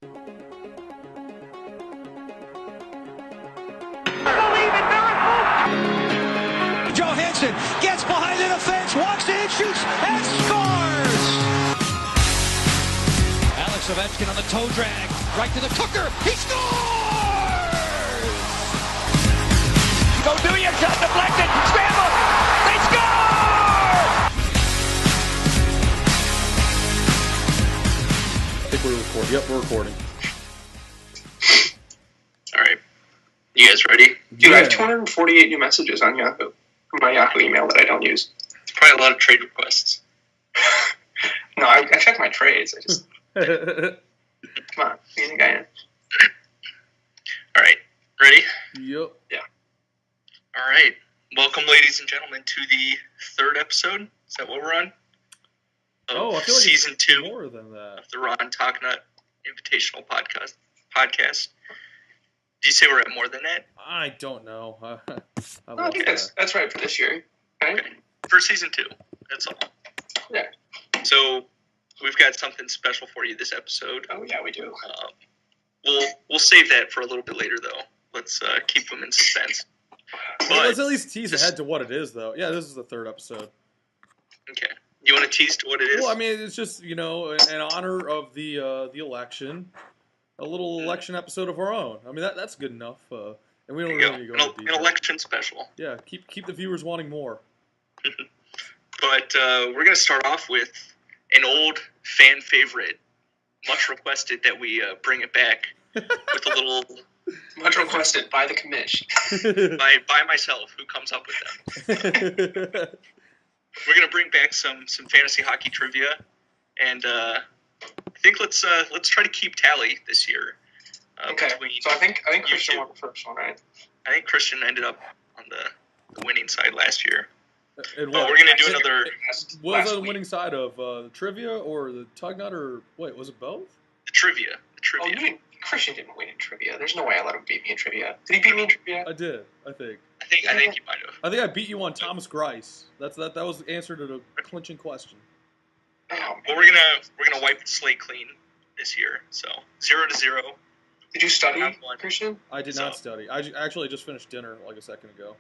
Johansson gets behind the defense, walks in, shoots, and scores! Alex Ovechkin on the toe drag, right to the cooker, he scores! Go do your shot deflected, scramble, they score! I think we're recording. Yep, we're recording. All right. You guys ready? Dude, I have 248 new messages on Yahoo. My Yahoo email that I don't use. It's probably a lot of trade requests. No, I check my trades. I just come on, easy guy in. All right, ready? Yep. Yeah. All right. Welcome, ladies and gentlemen, to the third episode. Is that what we're on? I feel like season it's 2 more than that. of the Ron Talk-nutt Invitational Podcast. Do you say we're at more than that? I don't know. I think that's right for this year. Right? Okay. For season 2. That's all. Yeah. So we've got something special for you this episode. Oh yeah, we do. We'll save that for a little bit later, though. Let's keep them in suspense. Well, let's at least tease ahead to what it is, though. Yeah, this is the third episode. Okay. You want to tease to what it is? Well, I mean, it's just, in honor of the election, a little election episode of our own. I mean, that's good enough. And we don't really go into detail. An election special. Yeah, keep the viewers wanting more. But we're going to start off with an old fan favorite, much requested that we bring it back with a little... Much requested by the commish. by myself, who comes up with them. We're going to bring back some fantasy hockey trivia, and I think let's try to keep tally this year. Okay, so I think Christian won the first one, right? I think Christian ended up on the winning side last year. But And we're going to do another... What was on the winning side of the trivia or the Tug-nutt, or wait, was it both? The trivia. Oh, Christian didn't win in trivia. There's no way I let him beat me in trivia. Did he beat me in trivia? I did, I think. I think you might have. I think I beat you on Thomas Grice. That was the answer to the clinching question. Oh, well, we're gonna wipe the slate clean this year. So 0-0. Did you study, Christian? I did not study. I actually just finished dinner like a second ago.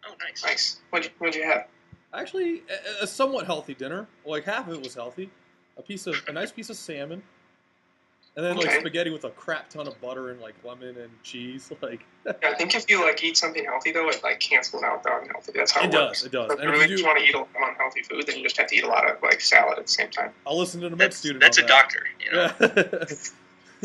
Oh, nice. Nice. What'd you have? Actually, a somewhat healthy dinner. Like half of it was healthy. A nice piece of salmon. And then like spaghetti with a crap ton of butter and like lemon and cheese. Like yeah, I think if you like eat something healthy though, it like cancels out the unhealthy. That's how it works. It does. If you really just want to eat a lot of unhealthy food, then you just have to eat a lot of like salad at the same time. I'll listen to the med student. That's on a that. doctor, you know. That's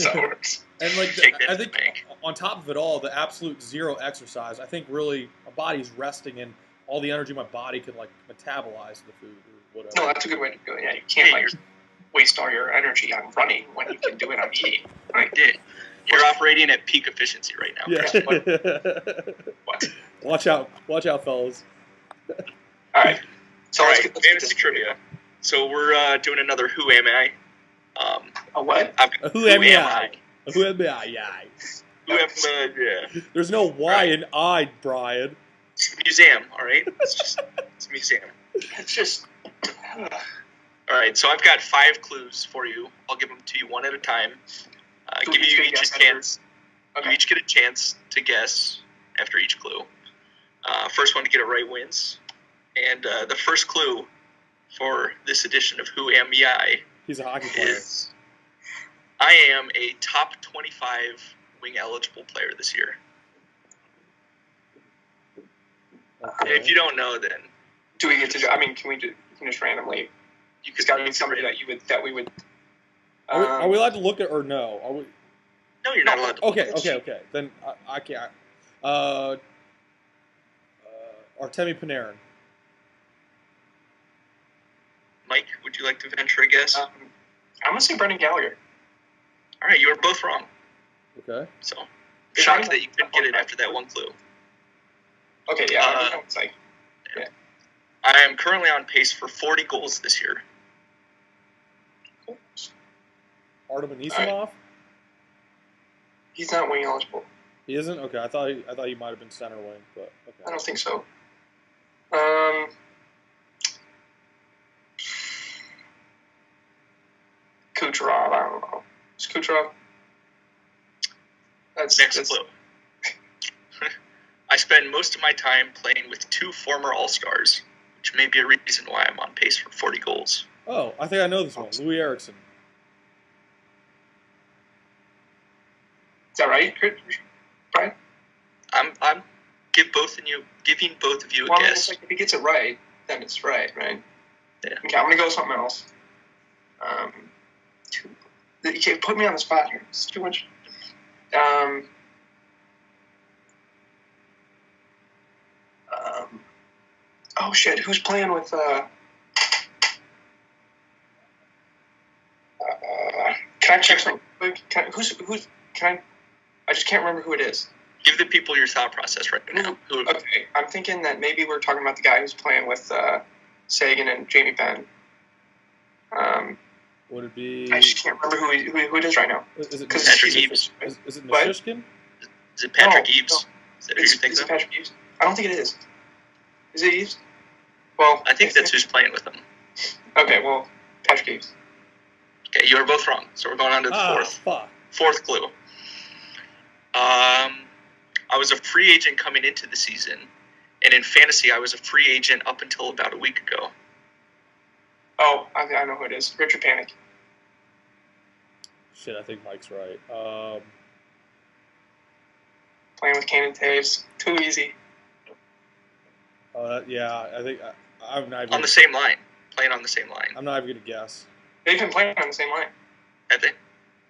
how it works. And like I think on top of it all, the absolute zero exercise. I think really my body's resting and all the energy my body can like metabolize the food or whatever. No, that's a good way to do it. Yeah, you can't like waste all your energy on running when you can do it on eating. Like, you're operating at peak efficiency right now. Yeah. What? Watch out, fellas. All right. So let's get fantasy trivia. So we're doing another Who Am I? A what? Who am I? Who am I? Yeah. Who am I? Yeah. There's no Y in I, Brian. It's a museum, all right? It's a museum. It's just... All right, so I've got 5 clues for you. I'll give them to you one at a time. Give you each a chance. Okay. You each get a chance to guess after each clue. First one to get it right wins. And the first clue for this edition of Who Am I? He's a hockey player. I am a top 25 wing eligible player this year. Okay. If you don't know, then do we get to? I mean, can we just randomly? You just got to be somebody that we would. Um, are we allowed to look at or no? Are we? No, you're not allowed to. Okay. Then I can't. Artemi Panarin. Mike, would you like to venture a guess? I'm gonna say Brendan Gallagher. All right, you were both wrong. Okay. So shocked that you couldn't get it after that one clue. Okay, yeah. It's like, yeah. I am currently on pace for 40 goals this year. Cool. Artem Anisimov? Right. He's not wing eligible. He isn't? Okay, I thought he might have been center wing, but okay. I don't think so. Kucherov, I don't know. Kucherov. Next clue. I spend most of my time playing with 2 former All-Stars, which may be a reason why I'm on pace for 40 goals. Oh, I think I know this one. Louis Eriksson. Is that right, Brian? I'm giving both of you a guess. If he gets it right, then it's right? Yeah. Okay, I'm gonna go with something else. You can't put me on the spot here. It's too much. Oh shit! Who's playing with? Can I check something quick? Who's? Can I just can't remember who it is. Give the people your thought process right now. Okay, I'm thinking that maybe we're talking about the guy who's playing with Sagan and Jamie Benn. Would it be? I just can't remember who it is right now. Is it Patrick Eaves? Is it Nichushkin? Is it Patrick Eaves? No. Is that who you think Is so? it Patrick Eaves? I don't think it is. Is it Eaves? Well, I think that's who's playing with him. Okay, well, Patrick Eaves. Okay, you are both wrong. So we're going on to the fourth clue. I was a free agent coming into the season, and in fantasy, I was a free agent up until about a week ago. Oh, I know who it is. Richard Panik. Shit, I think Mike's right. Playing with Kane and Taves. Too easy. Yeah, I think I'm not even... On the same line. Playing on the same line. I'm not even going to guess. They've been playing on the same line. Have they?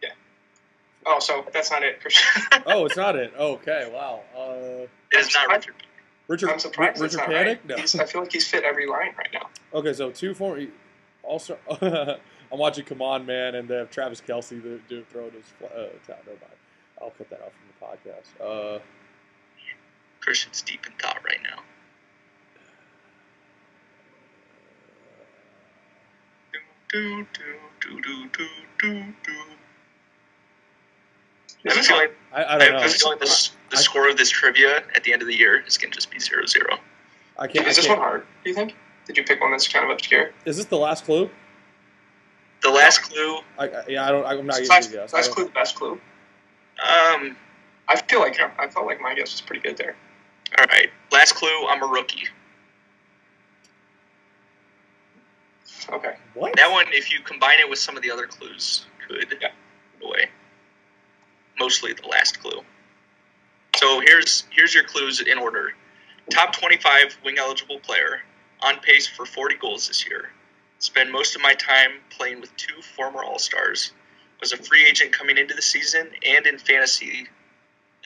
Yeah. Oh, so that's not it, Christian. Oh, it's not it. Oh, okay, wow. It is not Richard. I'm surprised Richard that's not Panik? right. No. I feel like he's fit every line right now. Okay, so 2 former... Also, I'm watching Come On Man, and they have Travis Kelce throwing his... Never mind. I'll cut that out from the podcast. Christian's deep in thought right now. I have a feeling the score of this trivia at the end of the year is going to just be 0-0. Is this one hard, do you think? Did you pick one that's kind of obscure? Is this the last clue? The last clue? I'm not giving you a guess. Last clue, the best clue? I felt like my guess was pretty good there. All right. Last clue, I'm a rookie. Okay. What? That one, if you combine it with some of the other clues, could give away. Mostly the last clue. So here's your clues in order. Top 25 wing-eligible player, on pace for 40 goals this year. Spend most of my time playing with 2 former All-Stars. Was a free agent coming into the season and in fantasy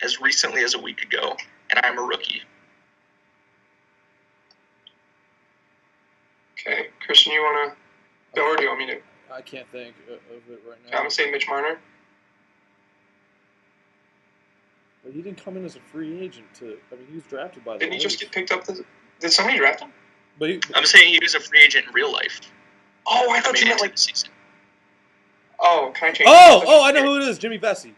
as recently as a week ago, and I'm a rookie. Okay. Christian, you want to go or do you want me to? I can't think of it right now. I'm going to say Mitch Marner. But he didn't come in as a free agent. He was drafted by the Didn't he just get picked up? Did somebody draft him? I'm saying he was a free agent in real life. Oh, I thought you meant like... season. Oh, can I change I know who it is. Jimmy Vesey.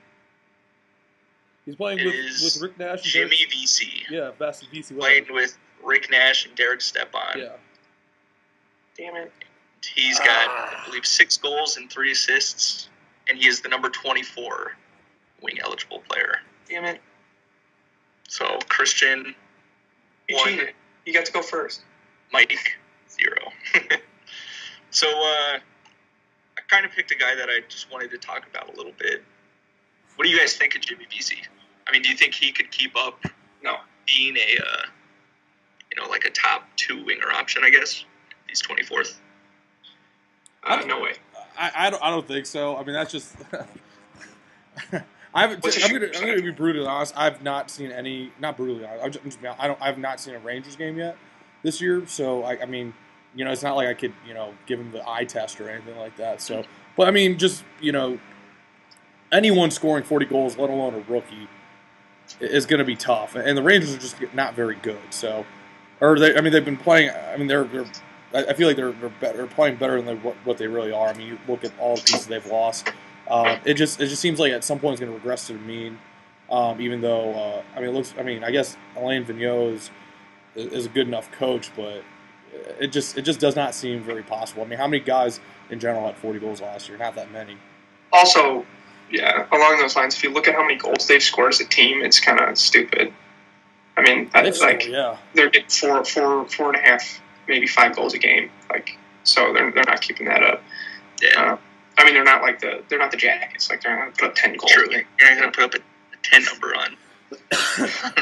He's playing with Rick Nash. And Jimmy Vesey. Yeah, Vesey. Playing with Rick Nash and Derek Stepan. Yeah. Damn it. He's got, I believe, 6 goals and 3 assists, and he is the number 24 wing-eligible player. Damn it. So, Christian, you 1. Cheated. You got to go first. Mike, 0. So, I kind of picked a guy that I just wanted to talk about a little bit. What do you guys think of Jimmy Vesey? I mean, do you think he could keep up being a top 2 winger option, I guess? He's 24th. No way. I don't think so. I mean, that's just... I'm going to be brutally honest. I've not seen any... Not brutally honest. I've not seen a Rangers game yet this year. So, I mean, it's not like I could, give him the eye test or anything like that. So, but, I mean, just, anyone scoring 40 goals, let alone a rookie, is going to be tough. And the Rangers are just not very good. So, they've been playing... I mean, I feel like they're playing better than what they really are. I mean, you look at all the pieces they've lost. It just seems like at some point it's going to regress to the mean. Even though I guess Alain Vigneault is a good enough coach, but it just does not seem very possible. I mean, how many guys in general had 40 goals last year? Not that many. Also, along those lines, if you look at how many goals they've scored as a team, it's kind of stupid. I mean, they're getting four and a half, maybe 5 goals a game. Like, so they're not keeping that up. Yeah. I mean, they're not the Jackets. Like, they're not going to put up 10 goals. True. You're not going to put up a 10 number on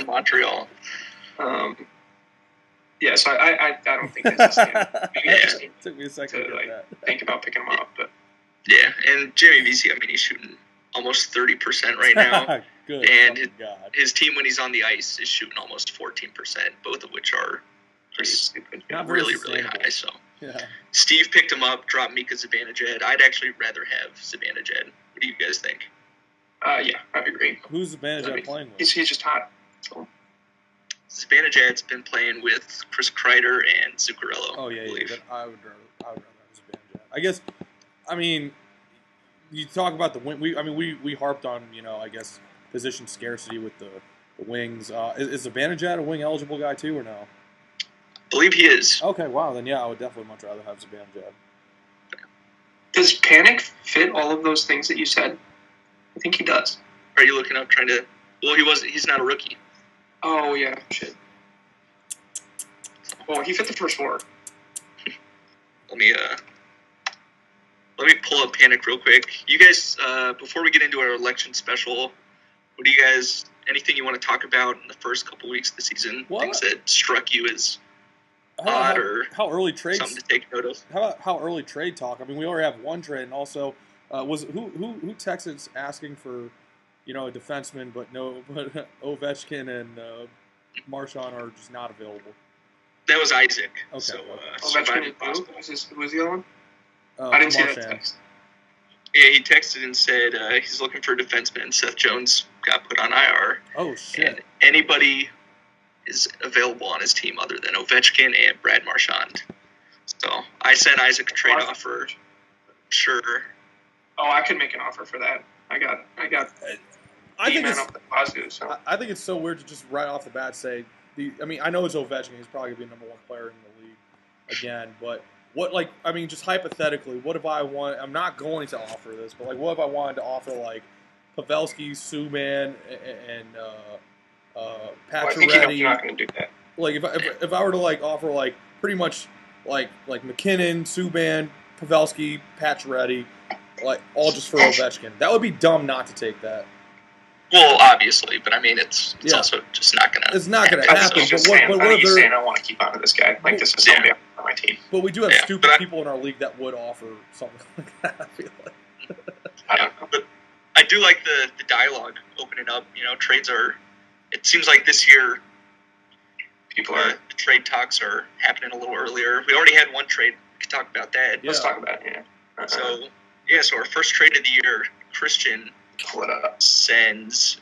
Montreal. Yeah, so I don't think that's a It took me a second to think about picking them up. But yeah, and Jamie Vesey, I mean, he's shooting almost 30% right now. Good. And his team, when he's on the ice, is shooting almost 14%, both of which are just really, really high. So Steve picked him up, dropped Mika Zibanejad. I'd actually rather have Zibanejad. What do you guys think? Yeah, I'd agree. Who's Zibanejad playing with? He's just hot. So. Zibanejad's been playing with Chris Kreider and Zuccarello. Oh, yeah. I would rather have Zibanejad. I guess, I mean, you talk about the wing. We harped on, I guess, position scarcity with the wings. Is Zibanejad a wing-eligible guy, too, or no? I believe he is. Okay, wow. Then, I would definitely much rather have Zibanejad. Does Panic fit all of those things that you said? I think he does. Are you looking up trying to... Well, he's not a rookie. Oh, yeah. Shit. Well, he fit the first 4. Let me pull up Panic real quick. You guys, before we get into our election special, what do you guys... Anything you want to talk about in the first couple weeks of the season? What? Things that struck you as odd or how early trades, something to take note of? How about how early trade talk? I mean, we already have one trade, and also who texted asking for, a defenseman, but Ovechkin and Marchand are just not available. That was Isaac. Okay. So, Ovechkin and who was the other one? I didn't see that text. Yeah, he texted and said he's looking for a defenseman. Seth Jones got put on IR. Oh, shit. And anybody is available on his team other than Ovechkin and Brad Marchand. So I sent Isaac a trade offer. Sure. Oh, I could make an offer for that. I think it's up the positive. So I think it's so weird to just right off the bat say I know it's Ovechkin. He's probably gonna be the #1 player in the league again, but. Just hypothetically, what if I want... I'm not going to offer this, but, what if I wanted to offer, Pavelski, Subban, and Pacioretty? I think you're not going to do that. If I were to, offer, pretty much, McKinnon, Subban, Pavelski, Pacioretty, all just for Ovechkin. That would be dumb not to take that. Well, obviously, but, it's also just not going to... It's not going to happen. But what if you're saying I want to keep on to this guy? This is somebody on my team. But we do have stupid people in our league that would offer something like that, I feel like. I don't know. But I do like the dialogue opening up. Trades are... It seems like this year, the trade talks are happening a little earlier. We already had one trade. We could talk about that. Yeah. Let's talk about it, So our first trade of the year, Christian... sends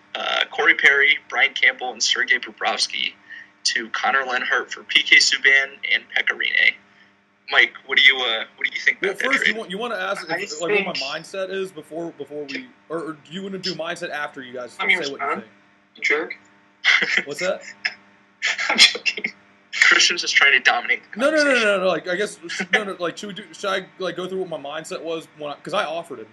Corey Perry, Brian Campbell, and Sergei Bobrovsky to Connor Lenhart for PK Subban and Pekka Rinne. Mike, what do you think about that trade? You want to ask what my mindset is before we, or do you want to do mindset after you guys say what you think? You jerk. What's that? I'm joking. Christian's just trying to dominate the conversation. No. I guess should I go through what my mindset was because I offered him.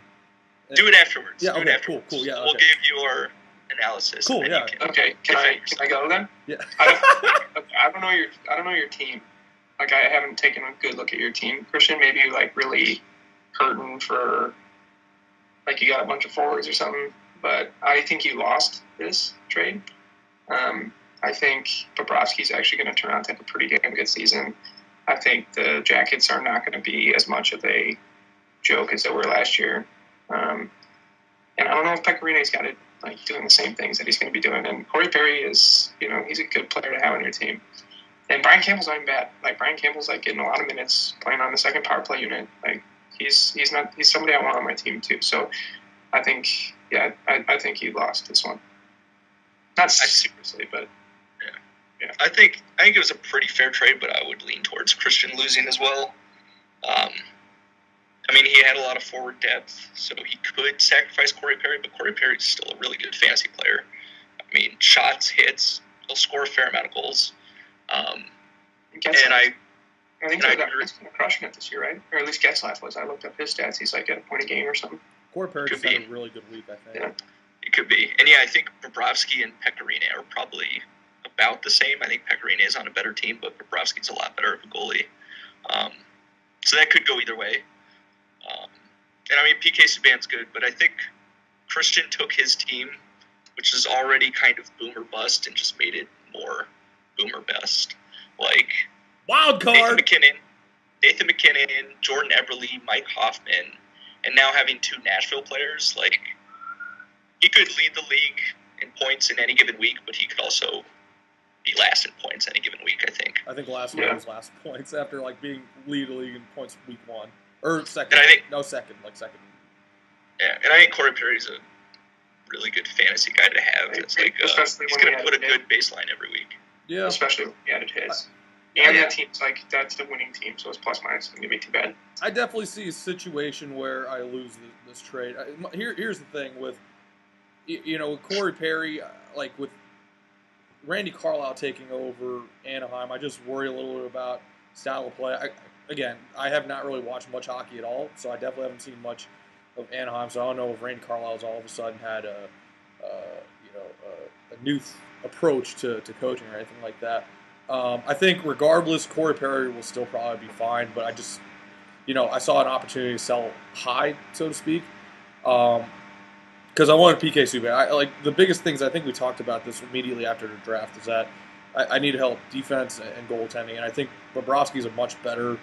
Do it afterwards. Yeah, okay, afterwards. Cool. Yeah, we'll give you our analysis. Cool. Yeah. Okay. Can I go then? Yeah. I don't know your team. I haven't taken a good look at your team, Christian. Maybe really hurting for you got a bunch of forwards or something. But I think you lost this trade. I think Bobrovsky's actually going to turn out to have a pretty damn good season. I think the Jackets are not going to be as much of a joke as they were last year. And I don't know if Pekka Rinne's got it doing the same things that he's going to be doing. And Corey Perry is, he's a good player to have on your team. And Brian Campbell's not even bad. Brian Campbell's getting a lot of minutes playing on the second power play unit. He's somebody I want on my team too. So I think I think you lost this one. Not seriously, but yeah. I think it was a pretty fair trade, but I would lean towards Christian losing as well. He had a lot of forward depth, so he could sacrifice Corey Perry, but Corey Perry's still a really good fantasy player. Shots, hits, he'll score a fair amount of goals. I think he's kind of crushing it this year, right? Or at least Getzlaff was. I looked up his stats. He's at a point a game or something. Corey Perry Could just had be. a really good week, I think. Yeah. It could be. And I think Bobrovsky and Pecorine are probably about the same. I think Pecorine is on a better team, but Bobrovsky's a lot better of a goalie. So that could go either way. And I mean, PK Subban's good, but I think Christian took his team, which is already kind of boom or bust, and just made it more boom or bust. Like Wild card! Nathan McKinnon, Jordan Eberle, Mike Hoffman, and now having 2 Nashville players, like, he could lead the league in points in any given week, but he could also be last in points any given week, I think. I think last week was last points after, like, being lead the league in points week 1. Or second. And I think, second. Yeah, and I think Corey Perry's a really good fantasy guy to have. It's like, he's going to put a good baseline every week. Yeah. Especially when he added his. And that team's like, that's the winning team, so it's plus minus isn't going to be too bad. I definitely see a situation where I lose this trade. Here's the thing with, with Corey Perry, like with Randy Carlyle taking over Anaheim, I just worry a little bit about style of play. I have not really watched much hockey at all, so I definitely haven't seen much of Anaheim. So I don't know if Randy Carlyle's all of a sudden had a new approach to coaching or anything like that. I think regardless, Corey Perry will still probably be fine, but I just, I saw an opportunity to sell high, so to speak, because I wanted PK Subban. The biggest things, I think we talked about this immediately after the draft, is that I need help defense and goaltending, and I think Bobrovsky's a much better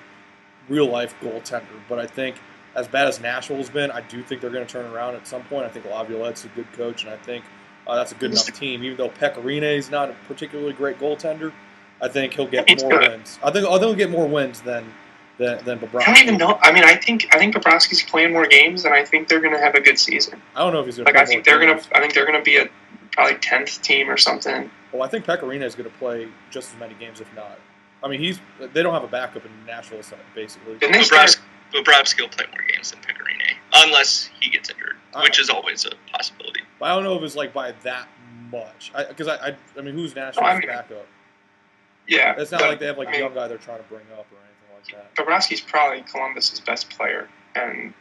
real-life goaltender, but I think as bad as Nashville's been, I do think they're going to turn around at some point. I think Laviolette's a good coach, and I think that's a good enough team, even though Pecorine is not a particularly great goaltender. I think he'll get more wins. I think he'll get more wins than Bobrovsky. I don't even know. I mean, I think Bobrovsky's playing more games, and I think they're going to have a good season. I don't know if he's going to. I think they're going to be a probably 10th team or something. Well, I think Pecorine is going to play just as many games, if not. I mean, they don't have a backup in Nashville, basically. Bobrovsky will play more games than Pecorine, unless he gets injured, which is always a possibility. But I don't know if it's like by that much, because I mean, who's Nashville's backup? Yeah, it's not like they have a young guy they're trying to bring up or anything like that. Bobrovsky's probably Columbus's best player, and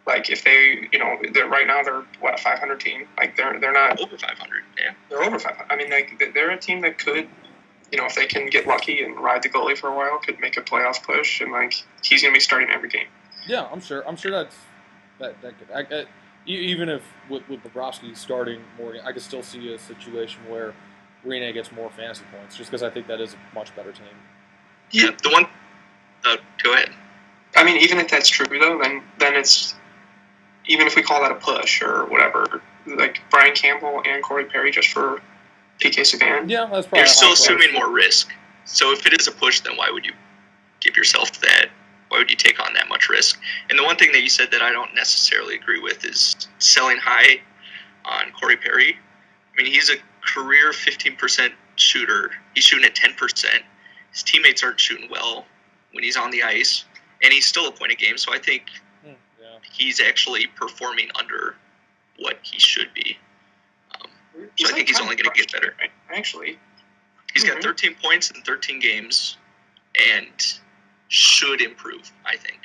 like if they, they're right now they're a 500 team. Like they're not over 500. Yeah, they're over 500. I mean, they're a team that could, if they can get lucky and ride the goalie for a while, could make a playoff push, and like he's gonna be starting every game. Yeah, I'm sure that's that could. Even if with Bobrovsky starting more, I could still see a situation where Rene gets more fantasy points, just because I think that is a much better team. Yeah, the one. Go ahead. I mean, even if that's true, though, then it's, even if we call that a push or whatever, like Brian Campbell and Corey Perry just for PK Subban. Yeah, that's probably. You're still assuming more risk. So if it is a push, then why would you give yourself that? Why would you take on that much risk? And the one thing that you said that I don't necessarily agree with is selling high on Corey Perry. I mean, he's a career 15% shooter. He's shooting at 10%. His teammates aren't shooting well when he's on the ice, and he's still a point a game. So I think he's actually performing under what he should be. So I think he's only going to get better. Actually, he's got 13 points in 13 games, and should improve, I think.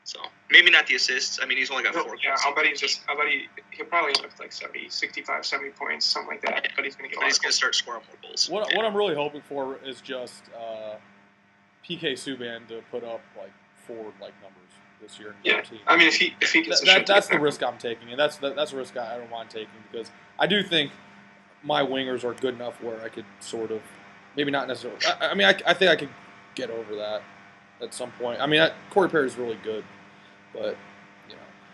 So maybe not the assists. I mean, he's only got 4 goals. Yeah, I'll bet he'll probably end up with like 65, 70 points, something like that. But he's going to get. He's going to start scoring more goals. What I'm really hoping for is just PK Subban to put up like forward numbers this year. Yeah, I mean, if he gets that's the risk I'm taking, and that's a risk I don't mind taking, because I do think my wingers are good enough where I could sort of, maybe not necessarily. I mean, I think I could get over that at some point. I mean, Corey Perry's really good, but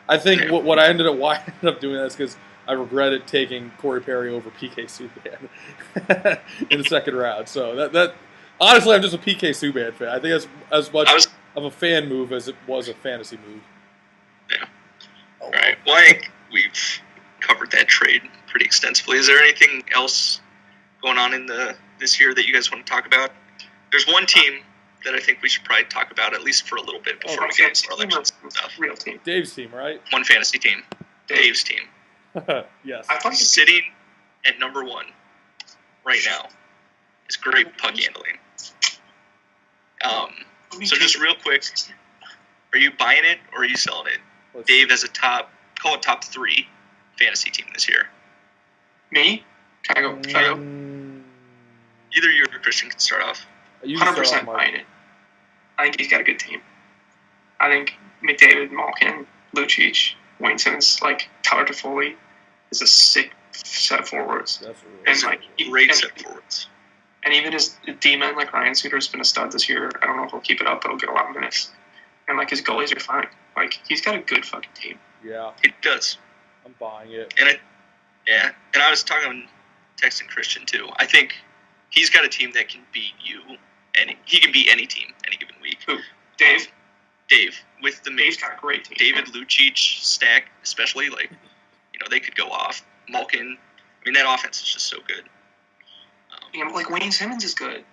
I think what I ended up doing is because I regretted taking Corey Perry over PK Subban in the second round. So that honestly, I'm just a PK Subban fan. I think that's as much of a fan move as it was a fantasy move. Yeah. All right. Well, I think we've covered that trade pretty extensively. Is there anything else going on in this year that you guys want to talk about? There's one team that I think we should probably talk about, at least for a little bit, before we get into elections and stuff. Real team. Dave's team, right? One fantasy team. Dave's team. Yes. Sitting at number 1 right now is great puck handling. So just real quick, are you buying it or are you selling it? Dave as a top 3 fantasy team this year. Me? Can I go? Either you or Christian can start off. 100% buying it. I think he's got a good team. I think McDavid, Malkin, Lucic, Wayne Simmons, Tyler Toffoli is a sick set of forwards. That's a great set of forwards. And even his D-men, Ryan Suter's been a stud this year. I don't know if he'll keep it up, but he'll get a lot of minutes. And, his goalies are fine. He's got a good fucking team. Yeah. He does. I'm buying it. And I was texting Christian, too. I think he's got a team that can beat you, and he can beat any team any given week. Who? Dave? Dave, with the Dave's got a great team. David Lucic stack, especially, they could go off. Malkin. I mean, that offense is just so good. Wayne Simmons is good.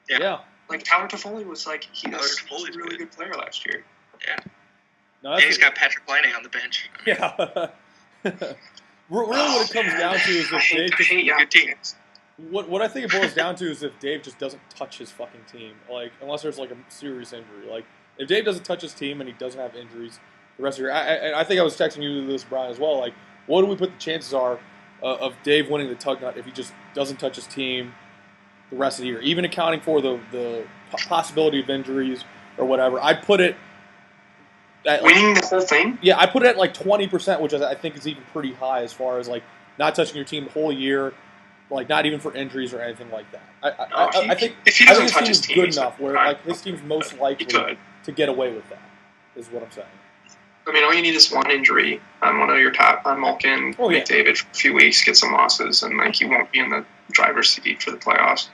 Yeah. Tyler Toffoli was he was a really good player last year. Yeah. No, and he's got Patrick Laine on the bench. Yeah. Really, what it comes down to is if Dave just good teams. What I think it boils down to is if Dave just doesn't touch his fucking team, unless there's a serious injury. If Dave doesn't touch his team and he doesn't have injuries the rest of the year, I think I was texting you this, Brian, as well. What do we put the chances are of Dave winning the Tug-Nut if he just doesn't touch his team the rest of the year, even accounting for the possibility of injuries or whatever? I'd put it at winning the whole thing. Yeah, I put it at 20%, which I think is even pretty high as far as not touching your team the whole year, not even for injuries or anything like that. I think if he doesn't touch his team, good enough where his team's most likely to get away with that. Is what I'm saying. I mean, all you need is one injury on one of your top, on Malkin, McDavid for a few weeks, get some losses, and you won't be in the driver's seat for the playoffs.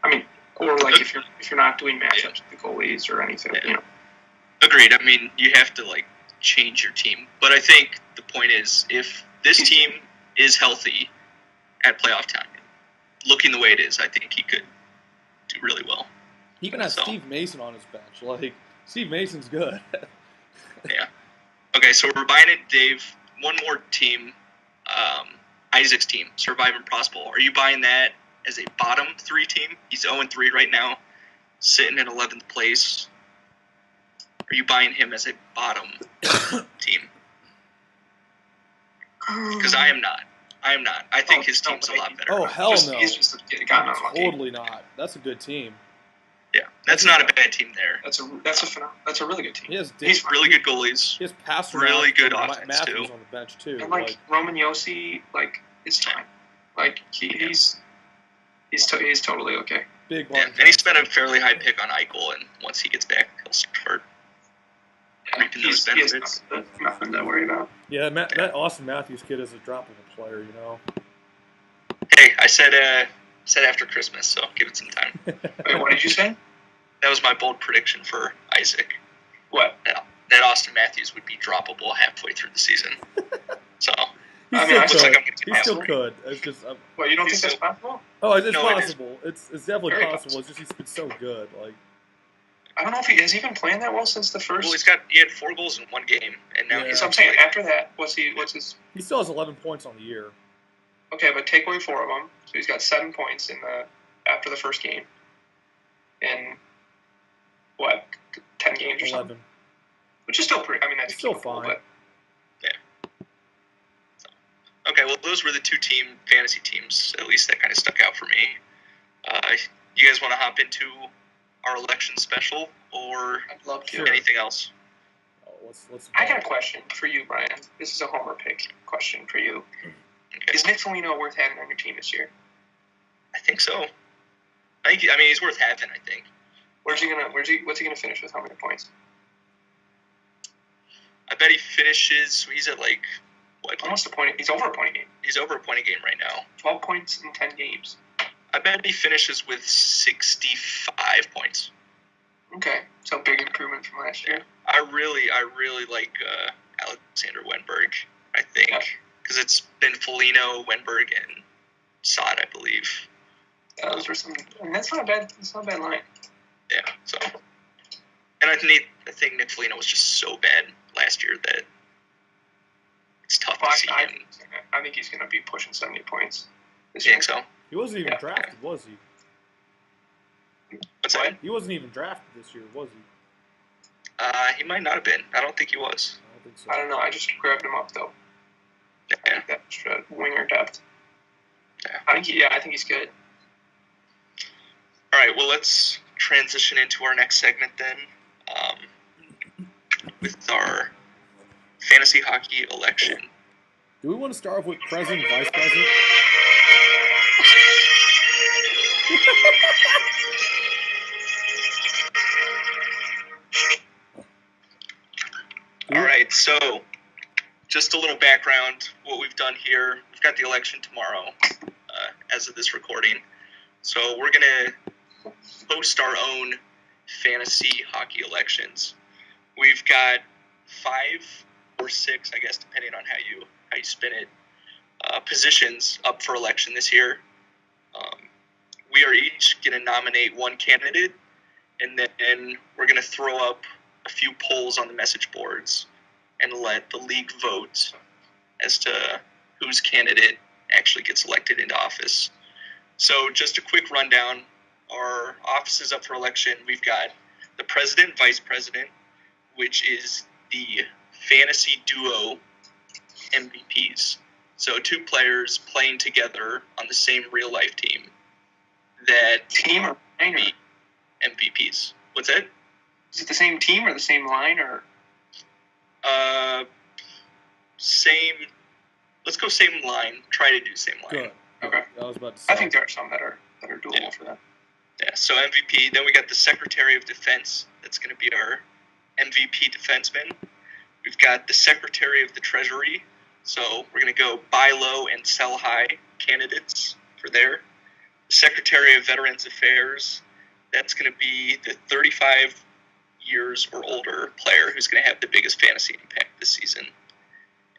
I mean, or if you're not doing matchups with the goalies or anything, Agreed. I mean, you have to change your team, but I think the point is if this team is healthy at playoff time, looking the way it is, I think he could do really well. He even has Steve Mason on his bench. Steve Mason's good. Yeah. Okay, so we're buying it, Dave. One more team, Isaac's team, Survive Impossible. Are you buying that as a bottom 3 team? He's 0-3 right now, sitting in 11th place. Are you buying him as a bottom team? Because I am not. I think his team's a lot better. Oh, hell no. He's just gotten unlucky. Totally not. That's a good team. Yeah, that's not a bad team there. That's a really good team. He's really good goalies. He has passed really good offense Matthews too. On the bench too. And Roman Josi, it's time. He's totally okay. Big. Yeah, and he spent a fairly high pick on Eichel, and once he gets back, he'll start reaping those benefits. Nothing to worry about. Yeah, that Austin Matthews kid is a droppable player, Hey, I said after Christmas, so give it some time. Wait, what did you say? That was my bold prediction for Isaac. What? That Austin Matthews would be droppable halfway through the season. So, it looks like I'm getting he still could. It's just. You don't think that's possible? Oh, it's possible. It's definitely possible. It's just he's been so good. I don't know if has he been playing that well since the first. Well, he had 4 goals in 1 game, and now he's. So I'm saying after that, what's his? He still has 11 points on the year. Okay, but take away 4 of them, so he's got 7 points after the first game. In what, 10 games or 11. something? Which is still pretty. I mean, that's still fine. But yeah. So, okay, well, those were the 2 fantasy teams. At least that kind of stuck out for me. You guys want to hop into our election special, or I'd love to. Anything else? Oh, let's I got a question for you, Brian. This is a homer pick question for you. Okay. Is Nick Foligno worth having on your team this year? I think so. I mean, he's worth having. I think. What's he gonna finish with? How many points? I bet he finishes. So he's at what? Almost a point. He's over a point a game. He's over a point a game right now. 12 points in 10 games. I bet he finishes with 65 points. Okay, so big improvement from last year. I really like Alexander Wenberg. I think. Yeah. Because it's been Foligno, Wenberg, and Saad, I believe. Those were some, and that's not a bad line. Yeah. So, and I think Nick Foligno was just so bad last year that it's tough to see him. I think he's going to be pushing 70 points. You think so? He wasn't even drafted, was he? What's that? He wasn't even drafted this year, was he? He might not have been. I don't think he was. I don't think so. I don't know. I just grabbed him up though. Yeah. That extra winger depth. Yeah. I think he's good. All right. Well, let's transition into our next segment then, with our fantasy hockey election. Do we want to start off with president, vice president? All right, so just a little background. What we've done here, we've got the election tomorrow as of this recording. So we're going to host our own fantasy hockey elections. We've got 5 or 6, I guess, depending on how you spin it, positions up for election this year. We are each going to nominate one candidate, and then we're going to throw up a few polls on the message boards and let the league vote as to whose candidate actually gets elected into office. So just a quick rundown. Our offices up for election, we've got the president, vice president, which is the fantasy duo MVPs. So 2 players playing together on the same real-life team that Team or line, or MVPs. What's that? is it the same team or the same line, or Same. Let's go same line. Try to do same line. Good. okay? I was about to say. I think there are some that are doable for that. Yeah. So MVP. Then we got the Secretary of Defense. That's going to be our MVP defenseman. We've got the Secretary of the Treasury. So we're going to go buy low and sell high candidates for there. The Secretary of Veterans Affairs. That's going to be the 35 years or older player who's going to have the biggest fantasy impact this season.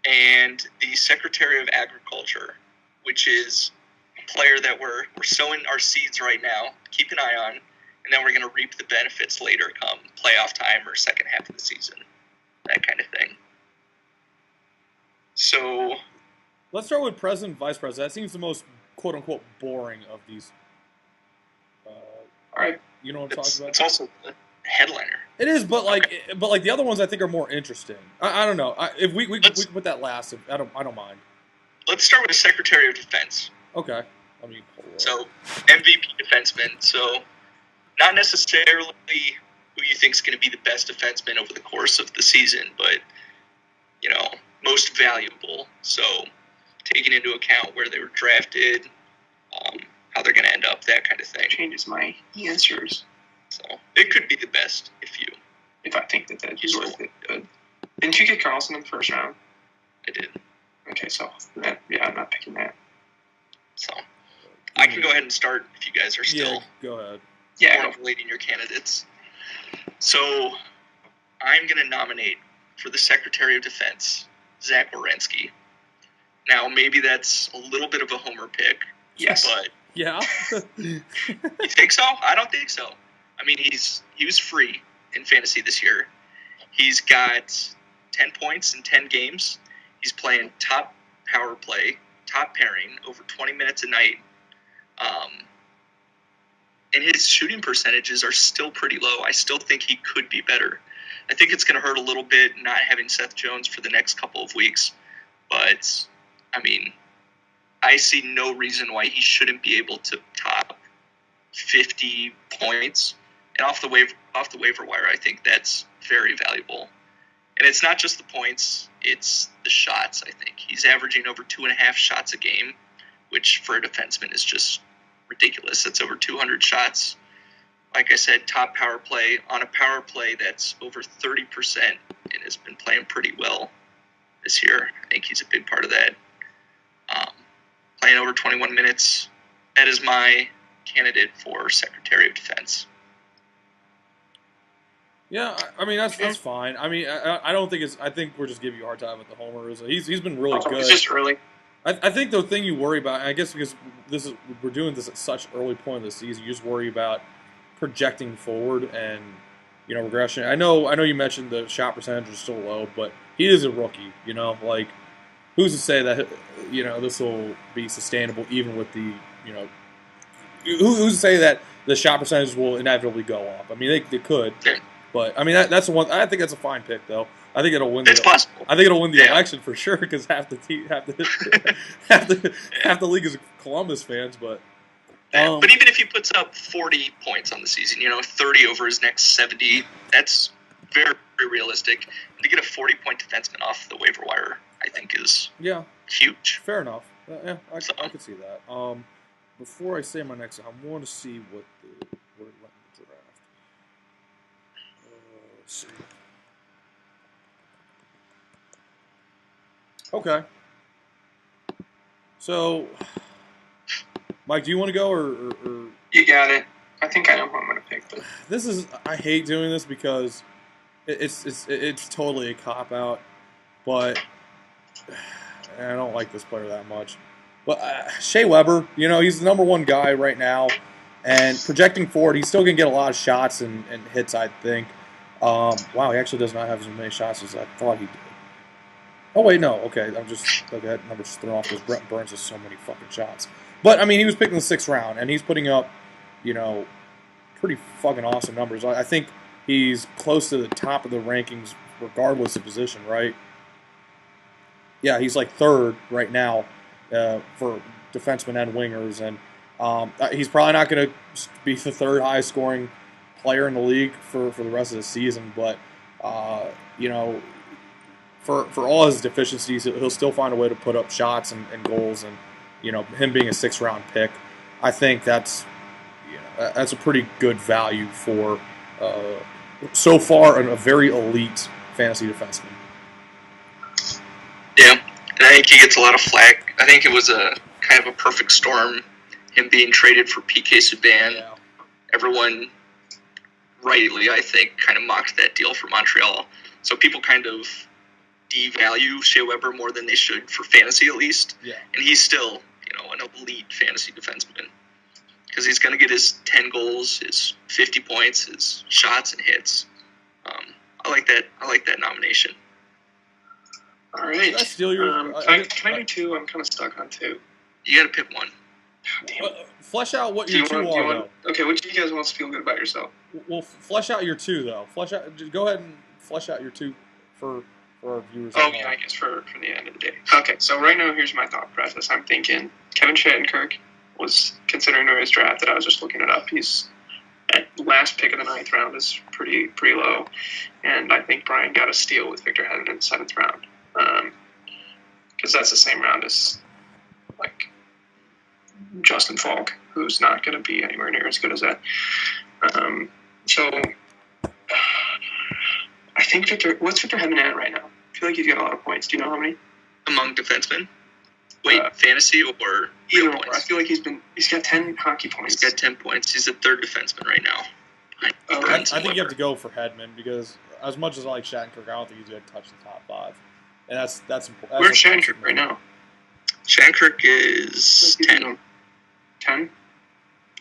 And the Secretary of Agriculture, which is a player that we're sowing our seeds right now, keep an eye on, and then we're going to reap the benefits later come playoff time or second half of the season, that kind of thing. So Let's start with president, vice president. That seems the most quote-unquote boring of these. All right. You know what I'm talking about? it's also a headliner. It is, but like the other ones, I think are more interesting. I don't know. If we can put that last. I don't mind. Let's start with the Secretary of Defense. Okay. I mean, So MVP defenseman. So not necessarily who you think is going to be the best defenseman over the course of the season, but most valuable. So taking into account where they were drafted, how they're going to end up, that kind of thing. Changes my answers So it could be the best if I think that He's is worth it. Good. Didn't you get Carlson in the first round? I did. Okay, so I'm not picking that. So I can go ahead and start if you guys are still go ahead. Yeah. formulating your candidates. So I'm going to nominate for the Secretary of Defense, Zach Werenski. Now, maybe that's a little bit of a homer pick. Yes. But Yeah. you think so? I don't think so. I mean, he was free in fantasy this year. He's got 10 points in 10 games. He's playing top power play, top pairing, over 20 minutes a night. And his shooting percentages are still pretty low. I still think he could be better. I think it's going to hurt a little bit not having Seth Jones for the next couple of weeks. But, I mean, I see no reason why he shouldn't be able to top 50 points. And off the waiver wire, I think that's very valuable. And it's not just the points, it's the shots, I think. He's averaging over 2.5 shots a game, which for a defenseman is just ridiculous. That's over 200 shots. Like I said, top power play, on a power play that's over 30% and has been playing pretty well this year. I think he's a big part of that. Playing over 21 minutes. That is my candidate for Secretary of Defense. Yeah, I mean that's fine. I mean, I don't think it's. I think we're just giving you a hard time with the homer. He's been really good. It's just early. I think the thing you worry about, I guess, because we're doing this at such early point in the season, you just worry about projecting forward and regression. I know you mentioned the shot percentage is still low, but he is a rookie. Like who's to say that this will be sustainable even with the who's to say that the shot percentage will inevitably go up? I mean, they could. But I mean, that's the one. I think that's a fine pick, though. I think it'll win. It's possible. I think it'll win the election for sure because half the league is Columbus fans. But but even if he puts up 40 points on the season, 30 over his next 70, that's very, very realistic. And to get a 40-point defenseman off the waiver wire, I think is huge. Fair enough. Yeah, I could see that. Before I say my next, I want to see what it went in the draft. Let's see. Okay. So, Mike, do you want to go or? You got it. I think I know who I'm going to pick. But this is. I hate doing this because it's totally a cop out, but I don't like this player that much. But Shea Weber, he's the number one guy right now, and projecting forward, he's still going to get a lot of shots and hits, I think. Wow, he actually does not have as many shots as I thought he did. Oh, wait, no. Okay, that number's just thrown off because Brent Burns has so many fucking shots. But, I mean, he was picked in the 6th round, and he's putting up, pretty fucking awesome numbers. I think he's close to the top of the rankings regardless of position, right? Yeah, he's like 3rd right now for defensemen and wingers, and he's probably not going to be the 3rd highest scoring player in the league for the rest of the season, but, for all his deficiencies, he'll still find a way to put up shots and goals, and him being a 6th round pick, I think that's a pretty good value for so far a very elite fantasy defenseman. Yeah, and I think he gets a lot of flack. I think it was a kind of a perfect storm, him being traded for PK Subban. Yeah. Everyone rightly, I think, kind of mocked that deal for Montreal. So people kind of devalue Shea Weber more than they should for fantasy, at least. Yeah. And he's still, an elite fantasy defenseman because he's going to get his 10 goals, his 50 points, his shots and hits. I like that nomination. All right. Can I steal your? Can I do 2? I'm kind of stuck on 2. You got to pick one. Flesh out what your 2 are, though. Okay, which of you guys wants to feel good about yourself? Well, flesh out your 2, though. Go ahead and flesh out your 2 for our viewers. Okay, I guess for the end of the day. Okay, so right now, here's my thought process. I'm thinking Kevin Shattenkirk was considering doing his draft that I was just looking it up. He's at last pick of the 9th round is pretty low, and I think Brian got a steal with Victor Hedman in the 7th round, because that's the same round as like Justin Falk, who's not going to be anywhere near as good as that. So I think what's Victor Hedman at right now? I feel like he's got a lot of points. Do you know how many? Among defensemen? Wait, fantasy or real points? I feel like he's got 10 hockey points. He's got 10 points. He's the 3rd defenseman right now. I think you have to go for Hedman because as much as I like Shattenkirk, I don't think he's going to touch the top 5. And that's important. Where's Shattenkirk right now? Shattenkirk is 10. 10?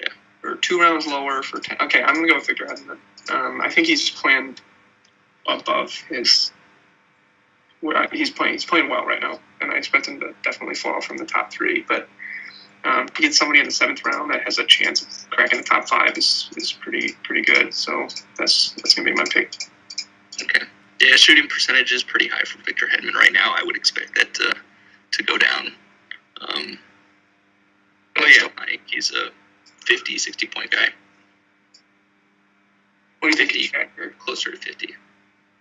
Yeah. Or 2 rounds lower for 10. Okay, I'm going to go with Victor Hedman. I think he's playing above his... He's playing well right now, and I expect him to definitely fall from the top 3. But to get somebody in the 7th round that has a chance of cracking the top 5 is pretty good. So that's going to be my pick. Okay. Yeah, shooting percentage is pretty high for Victor Hedman right now. I would expect that to go down. But yeah, I think he's a 50, 60-point guy. What do you think? Closer to 50.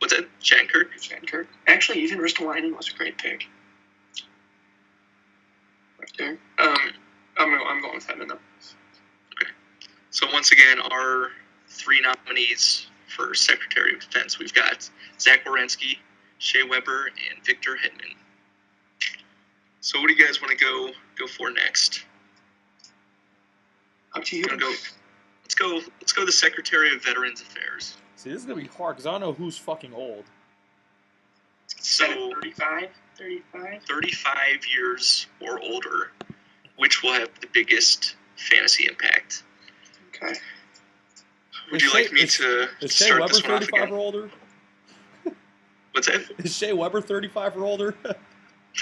What's that? Shattenkirk? Actually, even Ristolainen was a great pick. Right there. I'm going with Hedman, though. Okay. So once again, our 3 nominees for Secretary of Defense, we've got Zach Werenski, Shea Weber, and Victor Hedman. So what do you guys want to go for next? Up to you. Let's go the Secretary of Veterans Affairs. See, this is going to be hard because I don't know who's fucking old. So 35 years or older, which will have the biggest fantasy impact. Okay. Would you like me to start this one off again? Is Shea Weber 35 or older? What's that? Is Shea Weber 35 or older?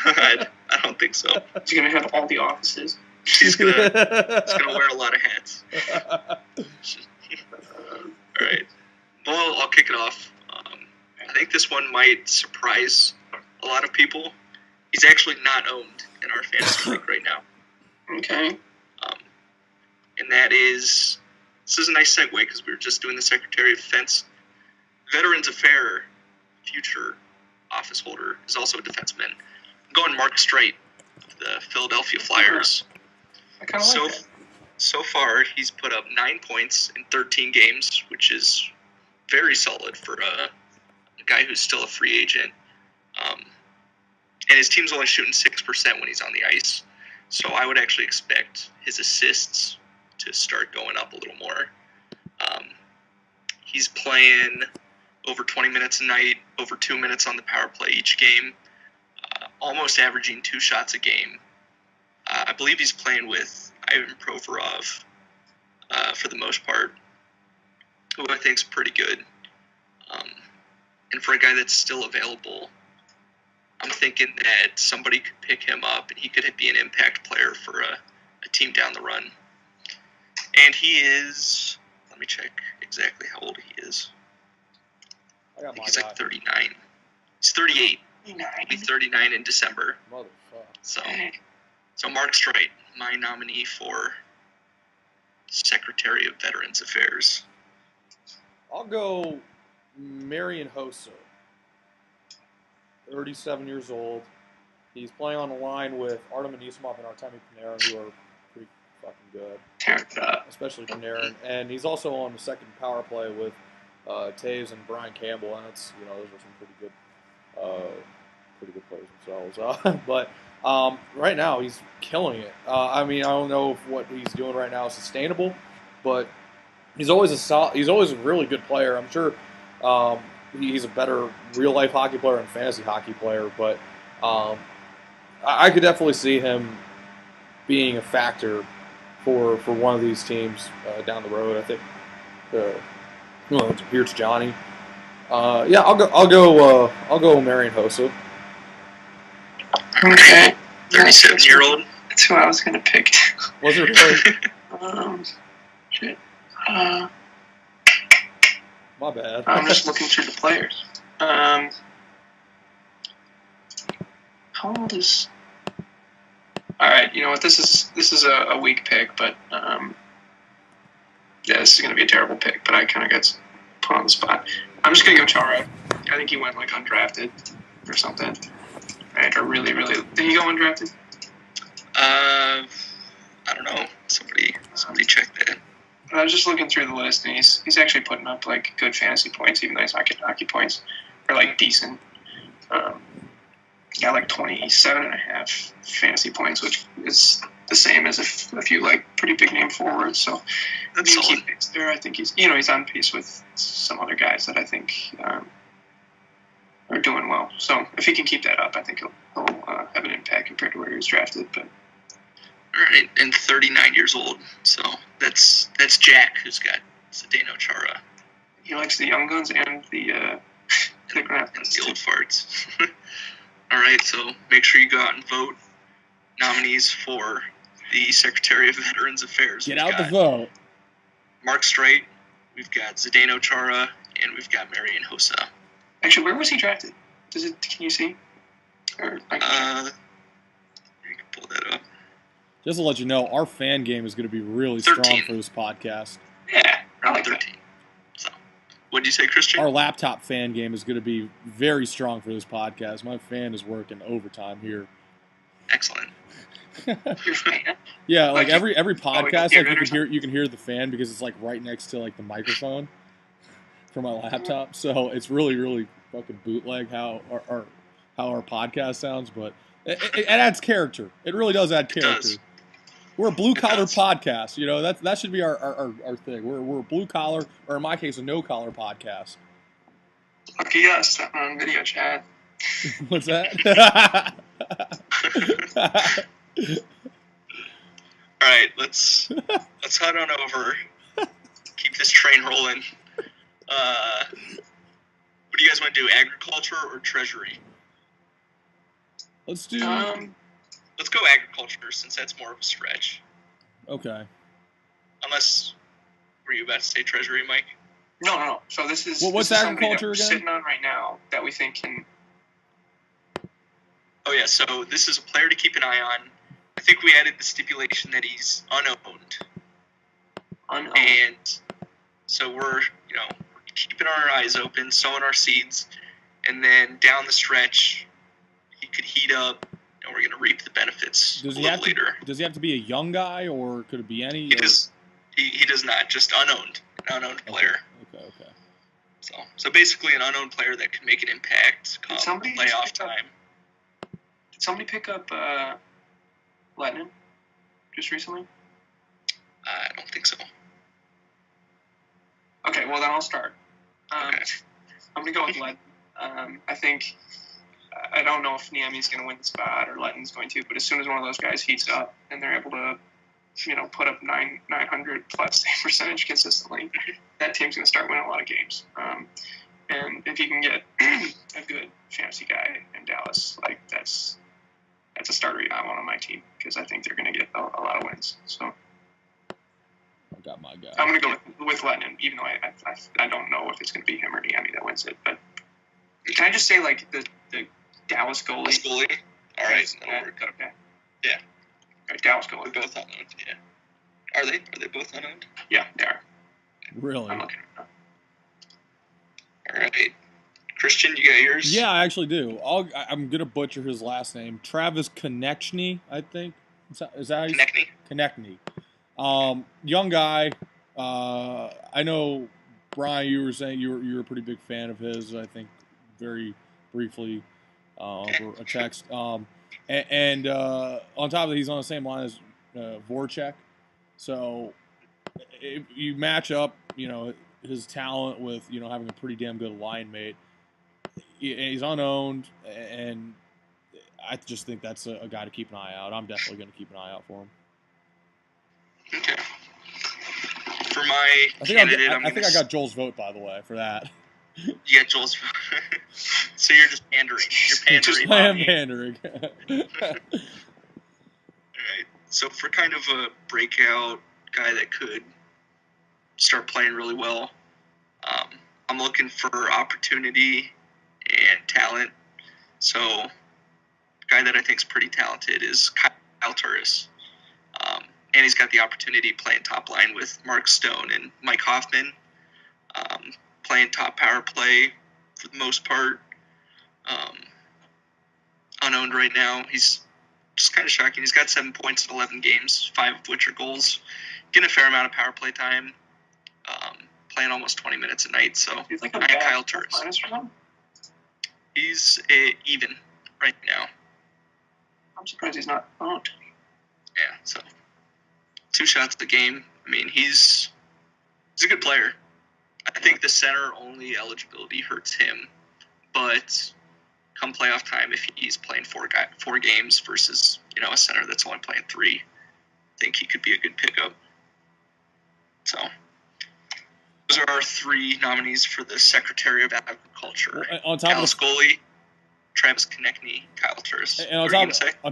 I don't think so. He's going to have all the offices. He's gonna wear a lot of hats. All right. Well, I'll kick it off. I think this one might surprise a lot of people. He's actually not owned in our fantasy league right now. Okay. And that is, this is a nice segue because we were just doing the Secretary of Defense. Veterans Affairs future office holder is also a defenseman. I'm going Mark Streit of the Philadelphia Flyers. I kind of like that. So far, he's put up 9 points in 13 games, which is very solid for a guy who's still a free agent. And his team's only shooting 6% when he's on the ice. So I would actually expect his assists to start going up a little more. He's playing over 20 minutes a night, over 2 minutes on the power play each game, almost averaging 2 shots a game. I believe he's playing with Ivan Provorov for the most part, who I think is pretty good. And for a guy that's still available, I'm thinking that somebody could pick him up and he could be an impact player for a team down the run. And he is, let me check exactly how old he is. I think he's like 39. He's 38. He'll be 39 in December. Motherfucker. So Mark Streit, my nominee for Secretary of Veterans Affairs. I'll go Marian Hossa. 37 years old. He's playing on the line with Artem Anisimov and Artemi Panarin, who are pretty fucking good. Tear it up. Especially Panarin. And he's also on the second power play with Taves and Brian Campbell, and that's, those are some pretty good players themselves. But right now he's killing it. I don't know if what he's doing right now is sustainable, but he's always a really good player. I'm sure he's a better real life hockey player and fantasy hockey player, but I could definitely see him being a factor for one of these teams down the road. I think. Here's Johnny. I'll go Marian Hossa. Okay. 37-year-old. That's who I was gonna pick. Was it really? Shit. My bad. I'm just looking through the players. How old is? All right. You know what? This is a weak pick, but this is gonna be a terrible pick. But I kind of got put on the spot. I'm just gonna go Chara. I think he went like undrafted or something. Right? Or really, did he go undrafted? I don't know. Somebody check that. I was just looking through the list, and he's actually putting up like good fantasy points, even though he's not getting hockey points, or like decent. Got like 27.5 fantasy points, which is the same as a few like pretty big name forwards. So that's solid. There, I think he's on pace with some other guys that I think are doing well. So if he can keep that up, I think he'll have an impact compared to where he was drafted. But all right, and 39 years old. So that's Jack, who's got Zdeno Chara. He likes the young guns and the and the old farts. All right, so make sure you go out and vote. Nominees for the Secretary of Veterans Affairs. Get out the vote. Mark Streit, we've got Zdeno Chara, and we've got Marian Hossa. Actually, where was he drafted? Can you see? Or I can pull that up. Just to let you know, our fan game is going to be really 13. strong for this podcast. Yeah, I like 13. So, what did you say, Christian? Our laptop fan game is going to be very strong for this podcast. My fan is working overtime here. Excellent. Your fan? Yeah, like every podcast, you can hear the fan because it's like right next to like the microphone for my laptop. So it's really fucking bootleg how our podcast sounds, but it adds character. It really does add character. We're a blue collar podcast. That should be our thing. We're a blue collar, or in my case, a no collar podcast. Lucky us, I'm on video chat. What's that? All right, let's head on over. Keep this train rolling. What do you guys want to do? Agriculture or treasury? Let's do. Let's go agriculture since that's more of a stretch. Okay. Unless, were you about to say treasury, Mike? No. So this is what's this is somebody agriculture that we're again? sitting on right now that we think can. Oh yeah, so this is a player to keep an eye on. I think we added the stipulation that he's unowned. And so we're keeping our eyes open, sowing our seeds, and then down the stretch, he could heat up, and we're going to reap the benefits a little later. Does he have to be a young guy, or could it be any? He does not, just an unowned player. Okay. So basically an unowned player that can make an impact come playoff time. Did somebody pick up Lennon just recently? I don't think so. Okay, well then I'll start. Okay. I'm going to go with Lennon. I don't know if Niemi's going to win the spot or Letton's going to, but as soon as one of those guys heats up and they're able to, put up 900 plus save percentage consistently, that team's going to start winning a lot of games. And if you can get a good fantasy guy in Dallas, like that's a starter I want on my team because I think they're going to get a lot of wins. So I got my guy. I'm going to go with Lennon, even though I don't know if it's going to be him or Niemi that wins it. But can I just say like the Dallas goalie? All right. Okay. Yeah. All right, Dallas goalie. They're both unowned. Yeah. Are they both unowned? Yeah, they are. Really? I'm looking at them. All right. Christian, you got yours? Yeah, I actually do. I'm going to butcher his last name. Travis Konechny, I think. Is that how you say it? Konechny. Young guy. I know, Brian, you were saying you were a pretty big fan of his, I think, very briefly over a text. And on top of it, he's on the same line as Voracek. So if you match up, his talent with, having a pretty damn good line mate, he's unowned, and I just think that's a guy to keep an eye out. I'm definitely going to keep an eye out for him. Okay. For my candidate, I think I got Joel's vote, by the way, for that. You got Joel's vote. So you're just pandering. You're pandering. I am pandering. All right. So for kind of a breakout guy that could start playing really well, I'm looking for opportunity and talent. So a guy that I think is pretty talented is Kyle Turris. And he's got the opportunity playing top line with Mark Stone and Mike Hoffman, playing top power play for the most part. Unowned right now. He's just kind of shocking. He's got 7 points in 11 games, 5 of which are goals. Getting a fair amount of power play time. Playing almost 20 minutes a night. So He's like I got Kyle Turris. He's even right now. I'm surprised he's not owned. Yeah, so 2 shots a game. I mean, he's a good player. I think the center only eligibility hurts him, but come playoff time, if he's playing 4 games versus a center that's only playing 3, I think he could be a good pickup. So those are our 3 nominees for the Secretary of Agriculture: Dallas goalie, Travis Konechny, Kyle Turris. And on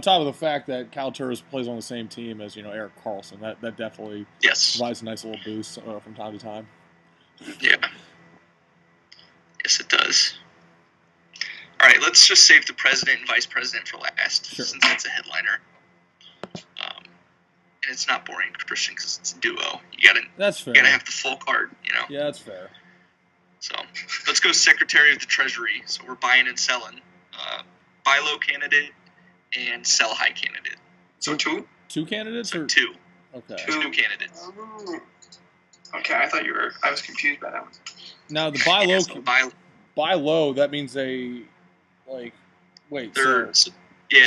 top of the fact that Kyle Turris plays on the same team as Erik Karlsson, that definitely provides a nice little boost from time to time. Yeah. Yes, it does. All right, let's just save the president and vice president for last, since that's a headliner. And it's not boring, Christian, because it's a duo. That's fair. You gotta have the full card, Yeah, that's fair. So let's go Secretary of the Treasury. So we're buying and selling. Buy low candidate and sell high candidate. So 2? 2 candidates? Or 2. Okay. 2 candidates. Okay, I was confused by that one. Now the buy low, buy low, that means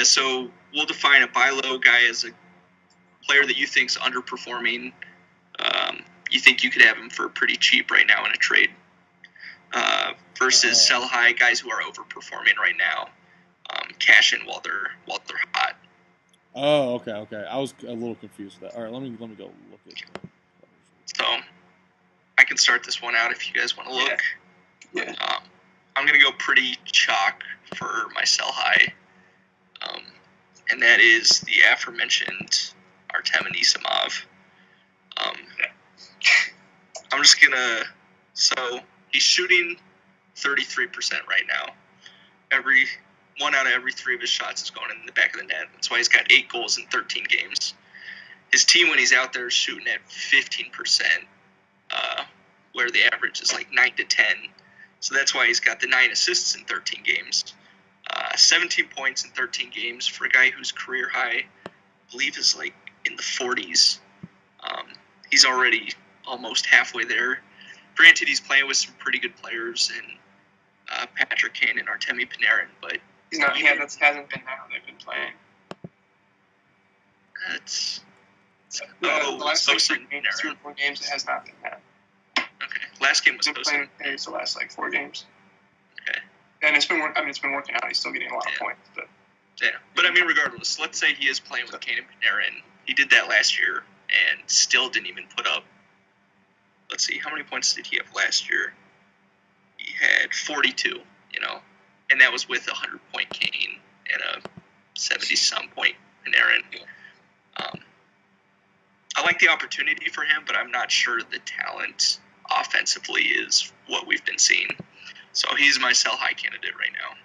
so we'll define a buy low guy as a player that you think's underperforming. You think you could have him for pretty cheap right now in a trade. Versus sell high guys who are overperforming right now. Cash in while they're hot. Oh, okay. I was a little confused with that. All right, let me go look at that. So I can start this one out if you guys want to look. Yeah. I'm going to go pretty chalk for my sell high. And that is the aforementioned Artem Anisimov. I'm just going to So he's shooting 33% right now. One out of every 3 of his shots is going in the back of the net. That's why he's got 8 goals in 13 games. His team, when he's out there, is shooting at 15%, where the average is like 9 to 10. So that's why he's got the 9 assists in 13 games. 17 points in 13 games for a guy whose career high, I believe, is like in the 40s. He's already almost halfway there. Granted, he's playing with some pretty good players in Patrick Kane and Artemi Panarin, but he's not. Yeah, that hasn't been how they've been playing. The last like 3 or 4 games, it has not been that. Okay, last game was been playing with the last like 4 games. Okay, and it's been working out. He's still getting a lot of points, but I mean, regardless, let's say he is playing with Kane and Panarin. He did that last year and still didn't even put up. Let's see, how many points did he have last year? He had 42, and that was with a 100-point Kane and a 70-some point Panarin. I like the opportunity for him, but I'm not sure the talent offensively is what we've been seeing. So he's my sell high candidate right now.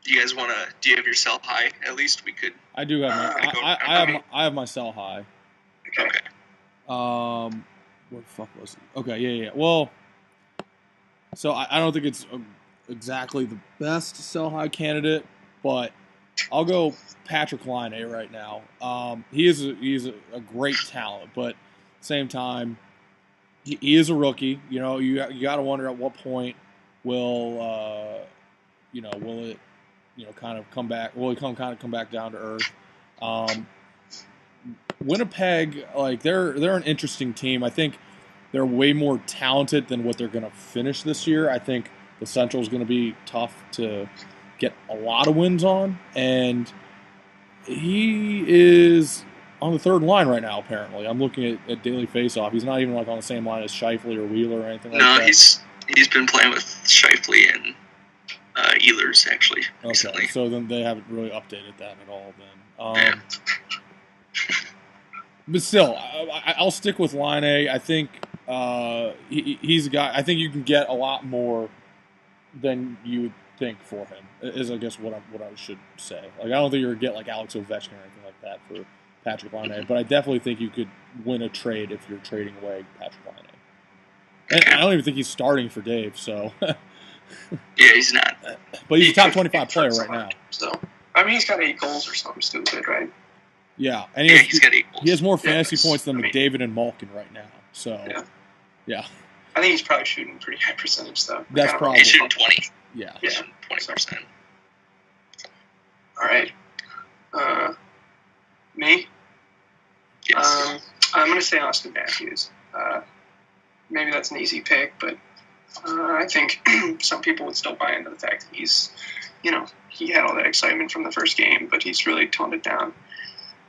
Do you have your sell high? At least we could. I do have I have my sell high. Okay. What the fuck was it? Okay, yeah. Well, so I don't think it's exactly the best sell high candidate, but I'll go Patrick Laine right now. He's a great talent, but at the same time, he is a rookie. You got to wonder at what point will it kind of come back? Will he come back down to earth? Winnipeg, like they're an interesting team. I think they're way more talented than what they're going to finish this year. I think the Central is going to be tough to get a lot of wins on, and he is on the 3rd line right now. Apparently, I'm looking at Daily Faceoff. He's not even like on the same line as Scheifele or Wheeler or anything like that. No, he's been playing with Scheifele and Ehlers actually recently. Okay, so then they haven't really updated that at all. Then, but still, I'll stick with Laine. I think he's a guy. I think you can get a lot more than you would think for him. Is I guess what I should say. Like I don't think you're gonna get like Alex Ovechkin or anything like that for Patrick Laine, but I definitely think you could win a trade if you're trading away Patrick Laine. And I don't even think he's starting for Dave. So. Yeah, he's not. But he's a top 25 player right now. So I mean, he's got 8 goals or something stupid, right? Yeah, and he's got 8 goals. He has more fantasy points than McDavid and Malkin right now. So, yeah. I think he's probably shooting pretty high percentage, though. That's probably. He's shooting 20. Yeah. He's shooting 20%. All right. Me? Yes. I'm going to say Austin Matthews. Maybe that's an easy pick, but I think some people would still buy into the fact that he's, he had all that excitement from the first game, but he's really toned it down.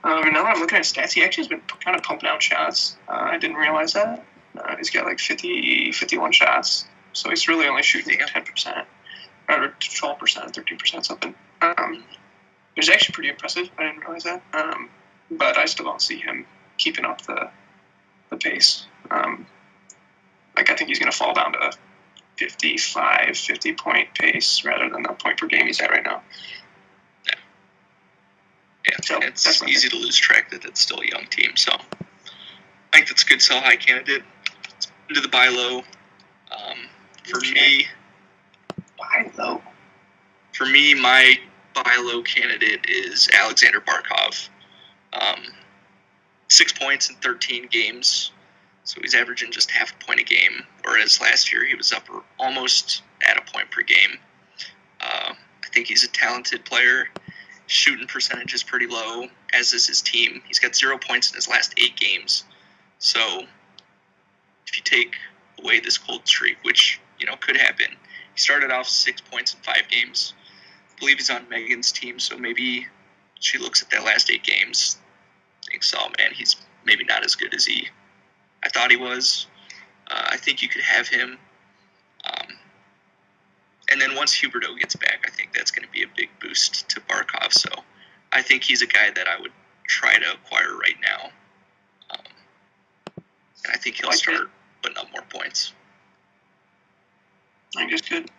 And now that I'm looking at stats, he actually has been kind of pumping out shots. I didn't realize that. He's got like 51 shots, so he's really only shooting 10%, or 12%, 13%, something. It's actually pretty impressive. I didn't realize that. But I still don't see him keeping up the pace. I think he's going to fall down to 50-point pace rather than the point per game he's at right now. Yeah, so it's easy to lose track that it's still a young team. So I think that's a good sell high candidate. Into the buy low. For me, my buy low candidate is Alexander Barkov. 6 points in 13 games. So he's averaging just half a point a game, whereas last year he was up almost at a point per game. I think he's a talented player. Shooting percentage is pretty low, as is his team. He's got 0 points in his last 8 games. So if you take away this cold streak, which could happen, he started off 6 points in 5 games. I believe he's on Megan's team, so maybe she looks at that last 8 games, thinks, oh man, he's maybe not as good as I thought he was. I think you could have him. And then once Huberdeau gets back, I think that's going to be a big boost to Barkov. So I think he's a guy that I would try to acquire right now. and I think he'll start putting up more points. I guess good.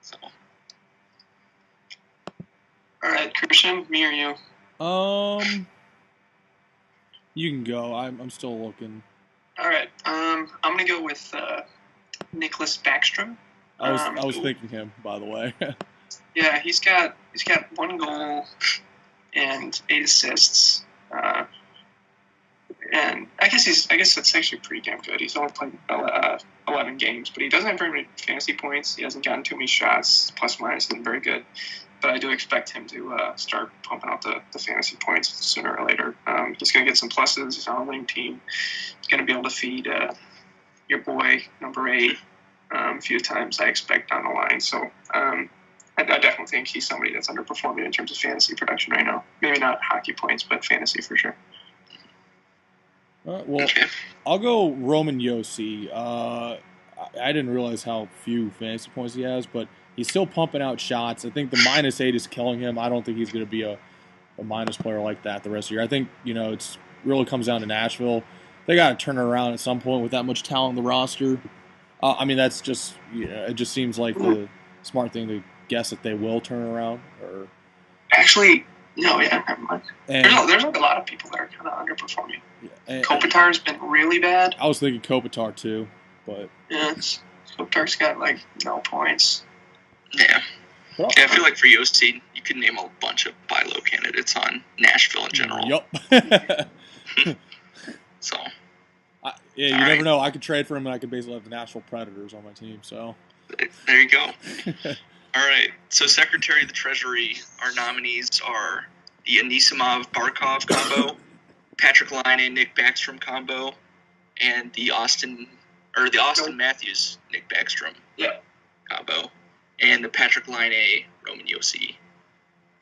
So. All right, Christian, me or you? You can go. I'm still looking. All right. I'm gonna go with Nicholas Backstrom. I was thinking him, by the way. Yeah, he's got 1 goal and 8 assists. And I guess that's actually pretty damn good. He's only played 11 games, but he doesn't have very many fantasy points. He hasn't gotten too many shots. Plus minus isn't very good. But I do expect him to start pumping out the fantasy points sooner or later. He's going to get some pluses. He's on a winning team. He's going to be able to feed your boy, number 8, a few times, I expect, down the line. So I definitely think he's somebody that's underperforming in terms of fantasy production right now. Maybe not hockey points, but fantasy for sure. Well, I'll go Roman Josi. I didn't realize how few fantasy points he has, but he's still pumping out shots. I think the -8 is killing him. I don't think he's going to be a minus player like that the rest of the year. I think, it's really comes down to Nashville. They got to turn it around at some point with that much talent on the roster. That's just, it just seems like the smart thing to guess that they will turn around. Or actually, no, yeah, never mind. There's like a lot of people that are kind of underperforming. Yeah, Kopitar's been really bad. I was thinking Kopitar too, but yeah, Kopitar's got no points. Yeah. I feel like for Yosti, you could name a bunch of buy low candidates on Nashville in general. Yep. So. You never know. I could trade for him, and I could basically have the Nashville Predators on my team. So. There you go. All right. So Secretary of the Treasury, our nominees are the Anisimov-Barkov combo, Patrick Laine, Nick Backstrom combo, and the Austin Matthews, Nick Backstrom combo, and the Patrick Laine, Roman Josi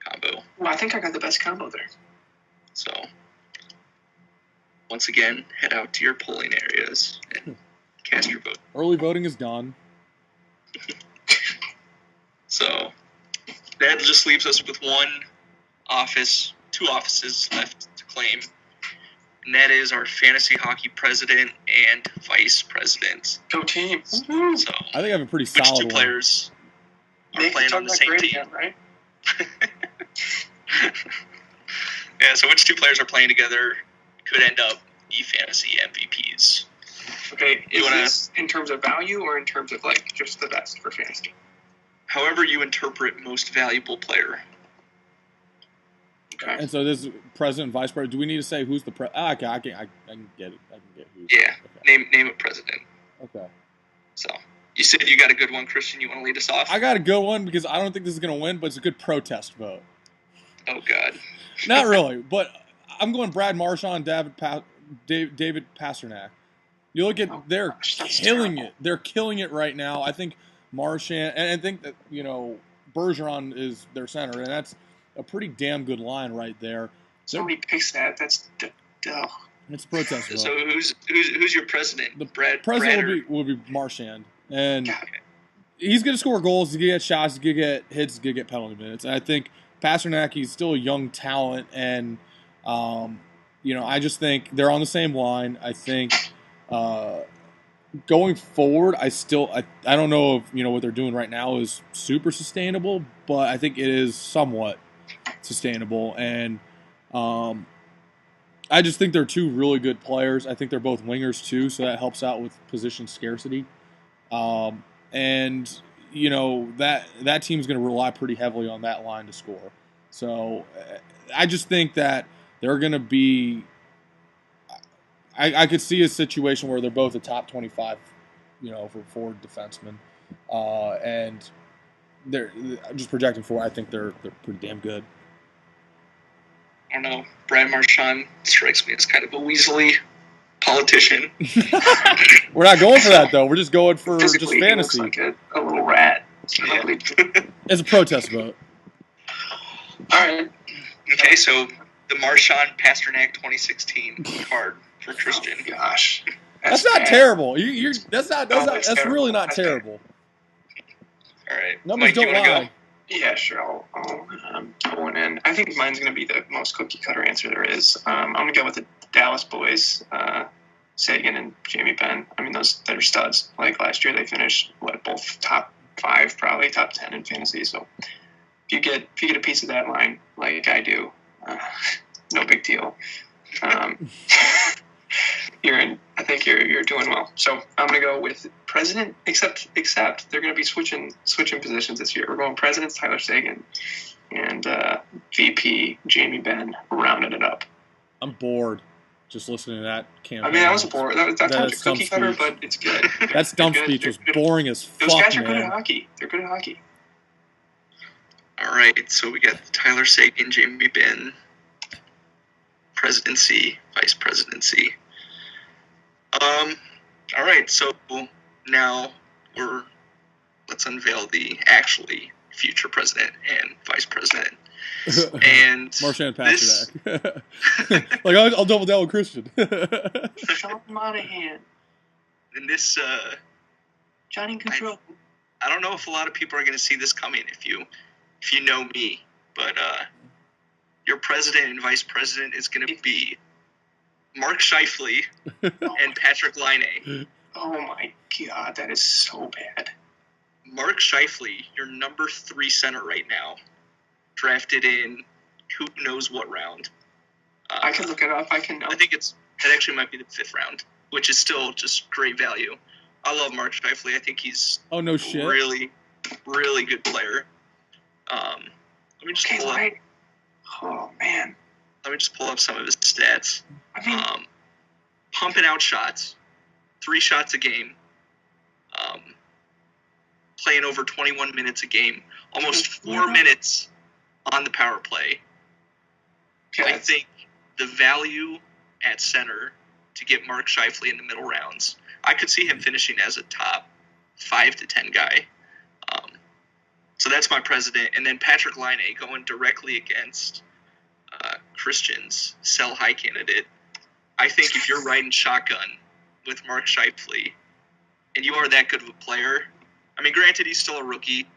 combo. Well, I think I got the best combo there. So, once again, head out to your polling areas and cast your vote. Early voting is done. So, that just leaves us with 2 offices left to claim. And that is our fantasy hockey president and vice president. Go team. So, I think I have a pretty solid which 2 players are playing on the same team? Again, right? Yeah, so which 2 players are playing together could end up fantasy MVPs. Okay, is this in terms of value or in terms of just the best for fantasy? However you interpret most valuable player. Okay. And so this is president and vice president. Do we need to say who's the president? Okay, I can get it. I can get who's. Yeah, okay. Name a president. Okay. So, you said you got a good one, Christian. You want to lead us off? I got a good one because I don't think this is going to win, but it's a good protest vote. Oh, God. Not really, but I'm going Brad Marchand, David Pastrnak. You look at they're killing it. They're killing it right now. I think Marchand, and I think that Bergeron is their center, and that's a pretty damn good line right there. Somebody picks that. That's it's a protest vote. So who's your president? The president will be Marchand, and he's going to score goals. He's going to get shots. He's going to get hits. He's going to get penalty minutes. And I think Pastrnak, he's still a young talent, and I just think they're on the same line. I think going forward, I don't know if what they're doing right now is super sustainable, but I think it is somewhat sustainable, and I just think they're 2 really good players. I think they're both wingers too, so that helps out with position scarcity. And that team's going to rely pretty heavily on that line to score. So I just think that they're going to be. I could see a situation where they're both a top 25, for forward defensemen, and they're just projecting forward. I think they're pretty damn good. I don't know. Brad Marchand strikes me as kind of a weaselly politician. We're not going for that though. We're just going for Physically, just fantasy. He looks like a little rat. Yeah. It's a protest vote. All right. Okay, so the Marchand Pastrnak 2016 card for Christian. Oh, gosh, that's not terrible. That's really not terrible. All right, Numbers Mike, don't lie. Go? Yeah, sure. I'll go going in. I think mine's going to be the most cookie-cutter answer there is. I'm going to go with the Dallas boys, Sagan and Jamie Benn. I mean, that are studs. Like last year, they finished, both top 5, probably top 10 in fantasy. So if you get a piece of that line like I do, no big deal. I think you're doing well. So I'm going to go with president, except they're going to be switching positions this year. We're going presidents Tyler Sagan and VP Jamie Benn, rounding it up. I'm bored just listening to that campaign. I mean, that was bored. That's not a cookie cutter, but it's good. That stump speech was boring as fuck, Those guys are man. good at hockey. They're good at hockey. All right, so we got Tyler Sagan, Jamie Benn, presidency, vice presidency. All right, so now let's unveil the actually future president and vice president. And Marchand Pasternak. Like, I'll double down with Christian. Sean Monahan. And this, Johnny Gaudreau. I don't know if a lot of people are going to see this coming if you know me, but your president and vice president is going to be Mark Scheifele and Patrick Laine. Oh my God, that is so bad. Mark Scheifele, your number 3 center right now, drafted in who knows what round. I can look it up. I think it actually might be the 5th round, which is still just great value. I love Mark Scheifele. I think he's really, really good player. Let me just pull up. Oh man. Let me just pull up some of his stats. I mean, pumping out shots, 3 shots a game. Playing over 21 minutes a game, almost 4 minutes on the power play. Okay. I think the value at center to get Mark Scheifele in the middle rounds, I could see him finishing as a top 5 to 10 guy. So that's my president. And then Patrick Laine going directly against Christian's sell high candidate. I think if you're riding shotgun with Mark Scheifele and you are that good of a player, I mean, granted, he's still a rookie,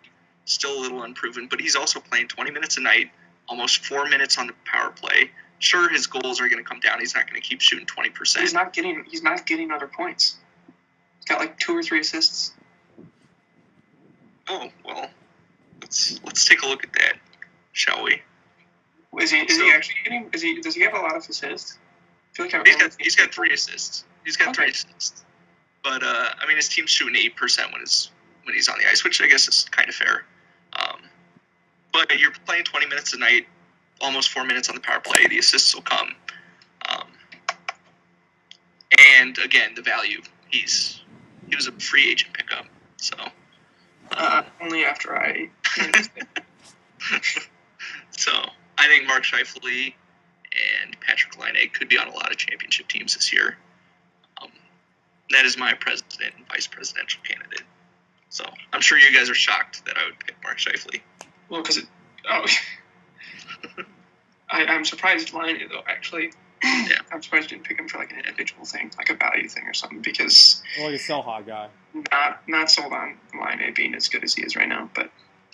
still a little unproven, but he's also playing 20 minutes a night, almost 4 minutes on the power play. Sure, his goals are going to come down. He's not going to keep shooting 20%. He's not getting other points. He's got like 2 or 3 assists. Oh, well, let's take a look at that, shall we? Is he actually getting? Does he have a lot of assists? I feel like he's got 3 assists. He's got 3 assists. But I mean, his team's shooting 8% when he's on the ice, which I guess is kind of fair. But you're playing 20 minutes a night, almost 4 minutes on the power play. The assists will come. And again, the value. He was a free agent pickup. So only after I. So I think Mark Scheifele and Patrick Laine could be on a lot of championship teams this year. That is my president and vice presidential candidate. So I'm sure you guys are shocked that I would pick Mark Scheifele. Well, because I'm surprised Laine though. Actually, yeah. I'm surprised you didn't pick him for like an individual thing, like a value thing or something. Because like a sell high guy. Not sold on Laine being as good as he is right now, but.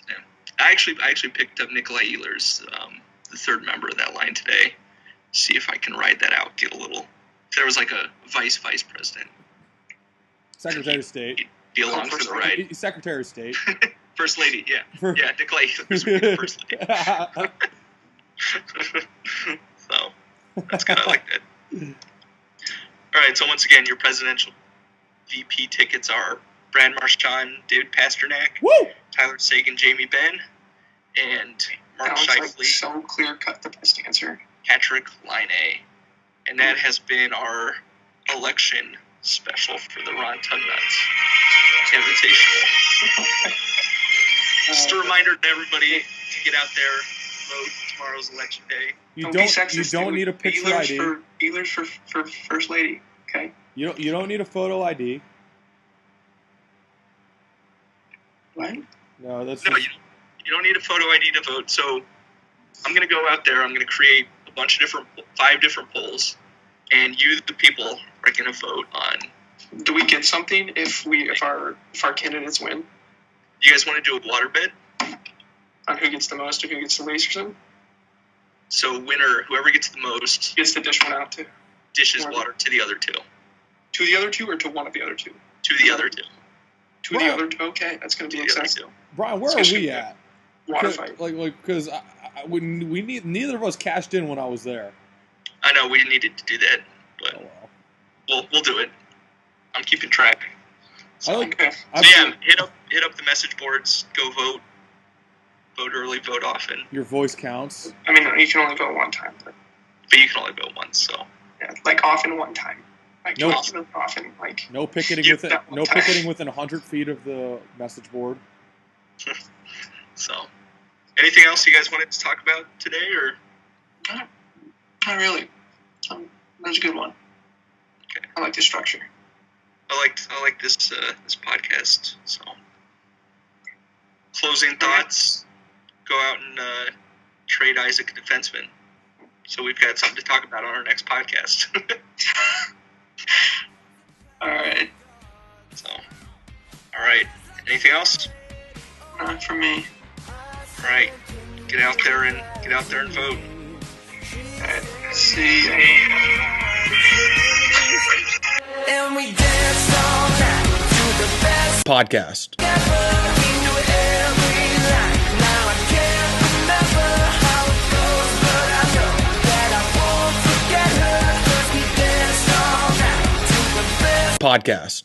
Yeah. I actually picked up Nikolai Ehlers, the 3rd member of that line today. See if I can ride that out. Get a little. If there was like a vice president. Secretary of State. Be along for the ride. Secretary of State. First Lady, yeah. Yeah, Nikolai Ehlers would be the First Lady. So, that's good. I like that. All right, so once again, your presidential VP tickets are Brad Marchand, David Pasternak, Woo! Tyler Sagan, Jamie Benn, and Mark Scheifele. Like so clear cut the best answer. Patrick Laine. And that has been our election special for the Ron Talk-nutt Invitational. Just a reminder to everybody to get out there, vote. Tomorrow's election day. You don't need a picture ID. Ehlers for First Lady, okay? You don't need a photo ID. What? No, you don't need a photo ID to vote. So I'm going to go out there. I'm going to create a bunch of 5 different polls, and you, the people, are going to vote on. Do we get something if our candidates win? You guys want to do a water bet? On who gets the most or who gets the least or something? So winner, whoever gets the most, Gets to dish one out to dishes water to the other two. To the other two or to one of the other two? To the other two. To the other two. Okay, that's going to be To the other exciting. two. Brian, where are we at? Water fight. Like, because we need neither of us cashed in when I was there. I know we needed to do that, but Oh well. we'll do it. I'm keeping track. I like. Okay. I So feel- hit up the message boards. Go vote. Vote early. Vote often. Your voice counts. I mean, you can only vote one time. But But you can only vote once. So yeah, like often one time. Like No. often, like No picketing You- within. that one No time. picketing within 100 feet of the message board. so. Anything else you guys wanted to talk about today, or not really. That's a good one. Okay. I like the structure. I like this this podcast. So closing thoughts. Go out and trade Isaac a defenseman. So we've got something to talk about on our next podcast. All right. So, all right. Anything else? Not for me. All right. Get out there and vote. All right. See ya. And we danced all night to the best Podcast. ever. We knew every line. Now I can't remember how it goes, but I know that I won't forget her. 'Cause we danced all night to the best. Podcast.